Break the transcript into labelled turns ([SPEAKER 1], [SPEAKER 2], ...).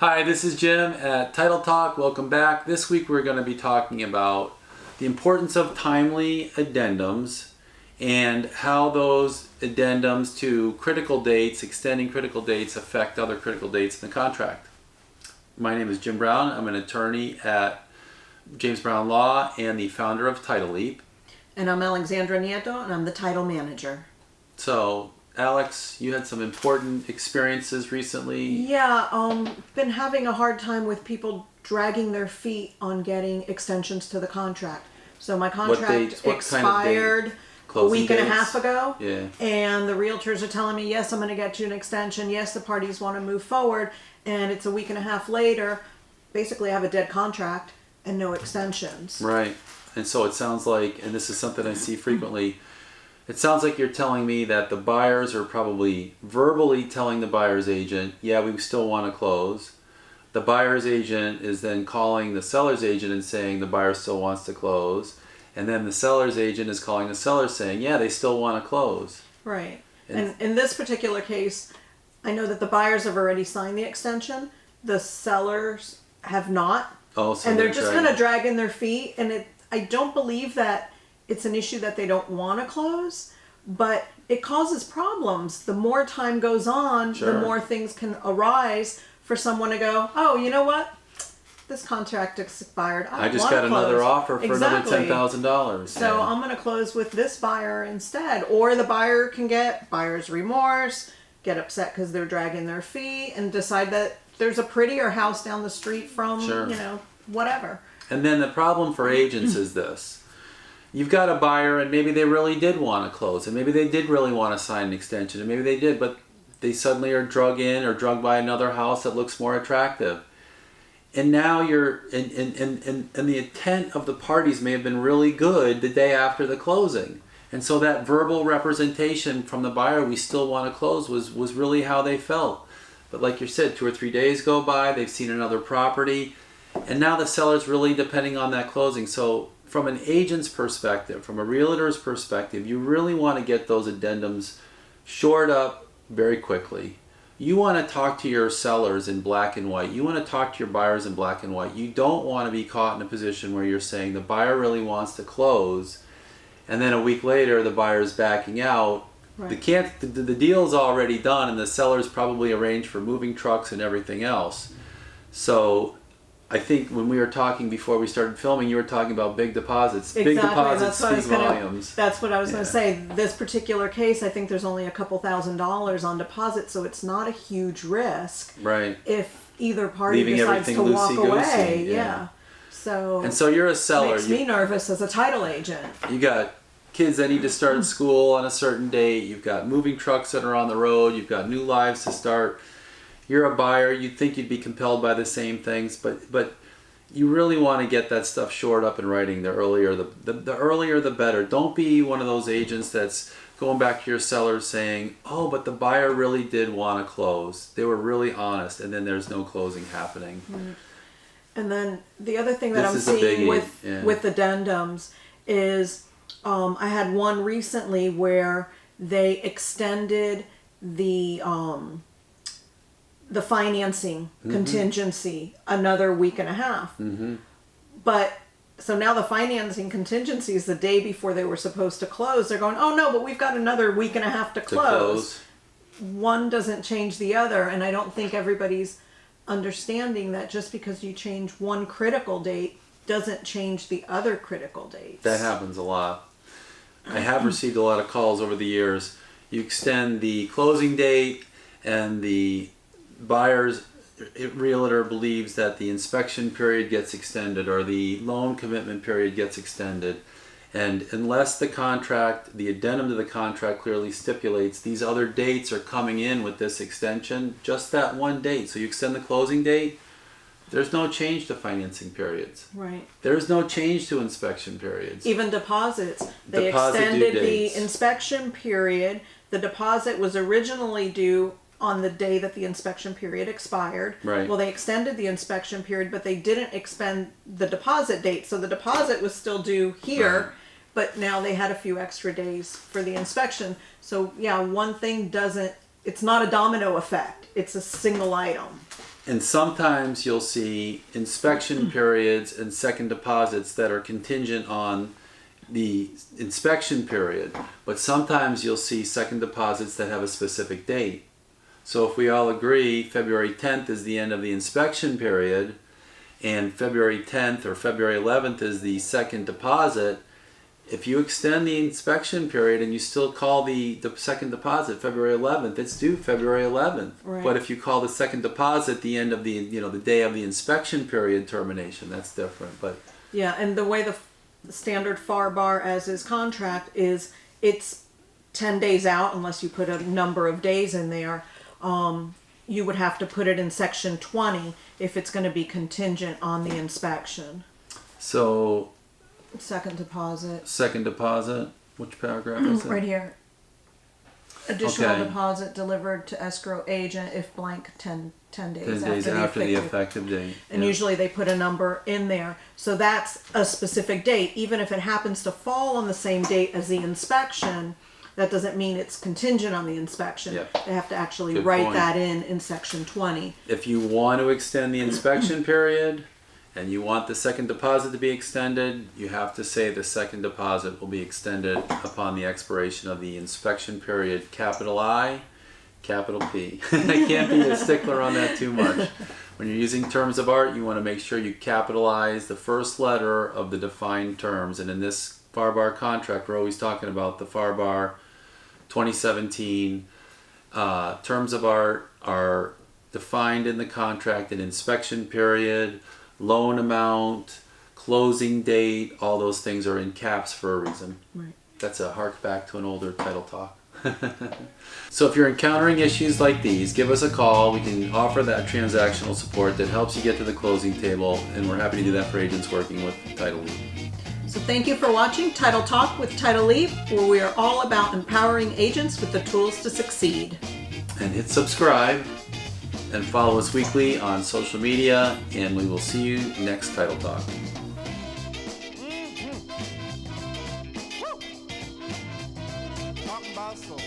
[SPEAKER 1] Hi, this is Jim at Title Talk. Welcome back. This week we're going to be talking about the importance of timely addendums and how those addendums to critical dates, extending critical dates, affect other critical dates in the contract. My name is Jim Brown. I'm an attorney at James Brown Law and the founder of Title Leap.
[SPEAKER 2] And I'm Alexandra Nieto, and I'm the title manager.
[SPEAKER 1] So, Alex, you had some important experiences recently.
[SPEAKER 2] Yeah, been having a hard time with people dragging their feet on getting extensions to the contract. So my contract expired a week and a half ago.
[SPEAKER 1] Yeah.
[SPEAKER 2] And the realtors are telling me, yes, I'm going to get you an extension. Yes, the parties want to move forward. And it's a week and a half later. Basically, I have a dead contract and no extensions.
[SPEAKER 1] Right. And so it sounds like, and this is something I see frequently, it sounds like you're telling me that the buyers are probably verbally telling the buyer's agent, yeah, we still want to close. The buyer's agent is then calling the seller's agent and saying the buyer still wants to close. And then the seller's agent is calling the seller saying, yeah, they still want to close.
[SPEAKER 2] Right. And in this particular case, I know that the buyers have already signed the extension. The sellers have not.
[SPEAKER 1] Oh, so
[SPEAKER 2] and they're just kind of dragging their feet. And I don't believe that it's an issue that they don't want to close, but it causes problems. The more time goes on,
[SPEAKER 1] Sure.
[SPEAKER 2] the more things can arise for someone to go, oh, you know what? This contract expired.
[SPEAKER 1] I just got another offer for another $10,000.
[SPEAKER 2] So I'm going to close with this buyer instead. Or the buyer can get buyer's remorse, get upset because they're dragging their feet, and decide that there's a prettier house down the street from,
[SPEAKER 1] Sure.
[SPEAKER 2] Whatever.
[SPEAKER 1] And then the problem for agents is this. You've got a buyer and maybe they really did want to close, and maybe they did really want to sign an extension, and maybe they did, but they suddenly are drug in or drug by another house that looks more attractive. And now you're, and the intent of the parties may have been really good the day after the closing. And so that verbal representation from the buyer, we still want to close, was really how they felt. But like you said, 2 or 3 days go by, they've seen another property, and now the seller's really depending on that closing. So from an agent's perspective, from a realtor's perspective, you really want to get those addendums shored up very quickly. You want to talk to your sellers in black and white. You want to talk to your buyers in black and white. You don't want to be caught in a position where you're saying the buyer really wants to close, and then a week later the buyer's backing out.
[SPEAKER 2] Right.
[SPEAKER 1] The deal's already done, and the seller's probably arranged for moving trucks and everything else. So I think when we were talking before we started filming, you were talking about big deposits.
[SPEAKER 2] Exactly.
[SPEAKER 1] Big deposits speak volumes.
[SPEAKER 2] That's what I was going to say. This particular case, I think there's only a couple $1,000s on deposit, so it's not a huge risk.
[SPEAKER 1] Right.
[SPEAKER 2] If either party decides to walk away. Yeah. So
[SPEAKER 1] you're a seller.
[SPEAKER 2] Makes me nervous as a title agent.
[SPEAKER 1] You got kids that need to start school on a certain date. You've got moving trucks that are on the road. You've got new lives to start. You're a buyer. You'd think you'd be compelled by the same things, but you really want to get that stuff shored up in writing. The earlier the earlier the better. Don't be one of those agents that's going back to your seller saying, "Oh, but the buyer really did want to close. They were really honest," and then there's no closing happening.
[SPEAKER 2] Mm-hmm. And then the other thing that I'm seeing with addendums is I had one recently where they extended the financing contingency another week and a half.
[SPEAKER 1] Mm-hmm.
[SPEAKER 2] But so now the financing contingency is the day before they were supposed to close. They're going, oh no, but we've got another week and a half to close. One doesn't change the other, and I don't think everybody's understanding that just because you change one critical date doesn't change the other critical dates.
[SPEAKER 1] That happens a lot. I have received a lot of calls over the years. You extend the closing date, and the buyer's realtor believes that the inspection period gets extended or the loan commitment period gets extended. And unless the addendum to the contract clearly stipulates these other dates are coming in with this extension, just that one date. So you extend the closing date, there's no change to financing periods.
[SPEAKER 2] Right.
[SPEAKER 1] There's no change to inspection periods.
[SPEAKER 2] Even deposits. They extended the inspection period. The deposit was originally due on the day that the inspection period expired.
[SPEAKER 1] Right.
[SPEAKER 2] Well, they extended the inspection period, but they didn't expend the deposit date. So the deposit was still due here, right, but now they had a few extra days for the inspection. So yeah, one thing doesn't, it's not a domino effect. It's a single item.
[SPEAKER 1] And sometimes you'll see inspection periods and second deposits that are contingent on the inspection period. But sometimes you'll see second deposits that have a specific date. So if we all agree February 10th is the end of the inspection period, and February 10th or February 11th is the second deposit, if you extend the inspection period and you still call the second deposit February 11th, it's due February 11th.
[SPEAKER 2] Right.
[SPEAKER 1] But if you call the second deposit the end of the day of the inspection period termination, that's different. But
[SPEAKER 2] yeah, and the way the standard FAR bar as is contract is, it's 10 days out unless you put a number of days in there. You would have to put it in section 20 if it's going to be contingent on the inspection.
[SPEAKER 1] so
[SPEAKER 2] Second deposit.
[SPEAKER 1] second deposit, which paragraph is it?
[SPEAKER 2] Right here. Additional
[SPEAKER 1] Okay.
[SPEAKER 2] deposit delivered to escrow agent if blank 10 days,
[SPEAKER 1] 10 days after the effective date.
[SPEAKER 2] And
[SPEAKER 1] Yeah.
[SPEAKER 2] usually they put a number in there. So that's a specific date. Even if it happens to fall on the same date as the inspection, that doesn't mean it's contingent on the inspection.
[SPEAKER 1] Yeah.
[SPEAKER 2] They have to actually
[SPEAKER 1] Good
[SPEAKER 2] write
[SPEAKER 1] point.
[SPEAKER 2] that in section 20.
[SPEAKER 1] If you want to extend the inspection period and you want the second deposit to be extended, you have to say the second deposit will be extended upon the expiration of the inspection period, capital I, capital P. I can't be a stickler on that too much. When you're using terms of art, you want to make sure you capitalize the first letter of the defined terms. And in this FAR bar contract, we're always talking about the FAR bar 2017. Terms of art are defined in the contract: an inspection period, loan amount, closing date. All those things are in caps for a reason.
[SPEAKER 2] Right.
[SPEAKER 1] That's a hark back to an older title talk. So if you're encountering issues like these, give us a call. We can offer that transactional support that helps you get to the closing table, and we're happy to do that for agents working with Title Lead.
[SPEAKER 2] So thank you for watching Title Talk with Title Lead, where we are all about empowering agents with the tools to succeed.
[SPEAKER 1] And hit subscribe and follow us weekly on social media, and we will see you next Title Talk.
[SPEAKER 3] Talking about soul.